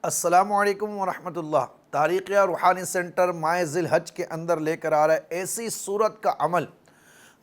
السلام علیکم ورحمۃ اللہ۔ تاریخیہ روحانی سینٹر ماہ ذی الحج کے اندر لے کر آ رہا ہے ایسی صورت کا عمل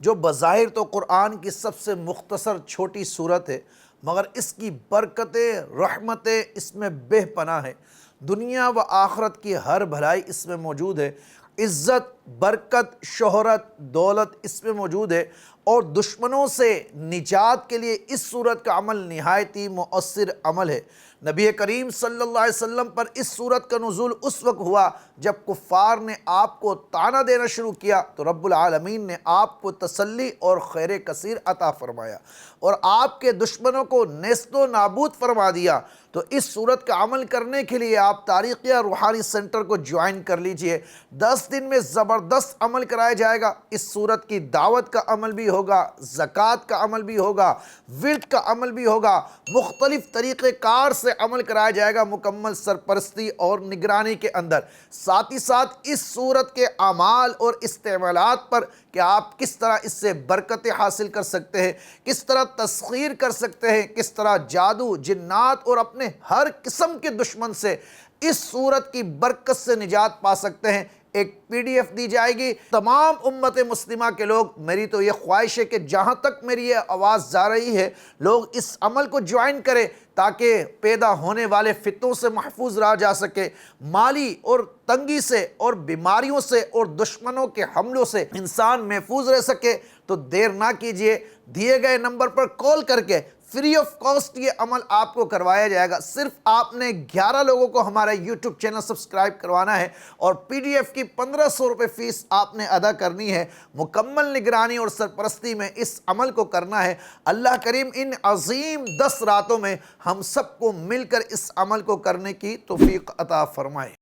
جو بظاہر تو قرآن کی سب سے مختصر چھوٹی صورت ہے، مگر اس کی برکتیں رحمتیں اس میں بے پناہ ہے۔ دنیا و آخرت کی ہر بھلائی اس میں موجود ہے، عزت، برکت، شہرت، دولت اس میں موجود ہے، اور دشمنوں سے نجات کے لیے اس صورت کا عمل نہایت ہی مؤثر عمل ہے۔ نبی کریم صلی اللہ علیہ وسلم پر اس صورت کا نزول اس وقت ہوا جب کفار نے آپ کو طعنہ دینا شروع کیا تو رب العالمین نے آپ کو تسلی اور خیر کثیر عطا فرمایا اور آپ کے دشمنوں کو نیست و نابود فرما دیا۔ تو اس صورت کا عمل کرنے کے لیے آپ تاریخیہ روحانی سینٹر کو جوائن کر لیجئے۔ 10 دن میں زبردست عمل کرایا جائے گا۔ اس صورت کی دعوت کا عمل بھی ہوگا، زکوٰۃ کا عمل بھی ہوگا، ورد کا عمل بھی ہوگا، مختلف طریقہ کار سے عمل کرایا جائے گا مکمل سرپرستی اور نگرانی کے اندر۔ ساتھ ہی ساتھ اس صورت کے اعمال اور استعمالات پر کہ آپ کس طرح اس سے برکتیں حاصل کر سکتے ہیں، کس طرح تسخیر کر سکتے ہیں، کس طرح جادو، جنات اور اپنے ہر قسم کے دشمن سے اس صورت کی برکت سے نجات پا سکتے ہیں، ایک PDF دی جائے گی۔ تمام امت مسلمہ کے لوگ، میری تو یہ خواہش ہے کہ جہاں تک میری یہ آواز جا رہی ہے لوگ اس عمل کو جوائن کریں تاکہ پیدا ہونے والے فتنوں سے محفوظ رہا جا سکے، مالی اور تنگی سے اور بیماریوں سے اور دشمنوں کے حملوں سے انسان محفوظ رہ سکے۔ تو دیر نہ کیجئے، دیے گئے نمبر پر کال کر کے فری آف کاسٹ یہ عمل آپ کو کروایا جائے گا۔ صرف آپ نے 11 لوگوں کو ہمارا YouTube چینل سبسکرائب کروانا ہے اور PDF کی 1500 روپے فیس آپ نے ادا کرنی ہے۔ مکمل نگرانی اور سرپرستی میں اس عمل کو کرنا ہے۔ اللہ کریم ان عظیم 10 راتوں میں ہم سب کو مل کر اس عمل کو کرنے کی توفیق عطا فرمائے۔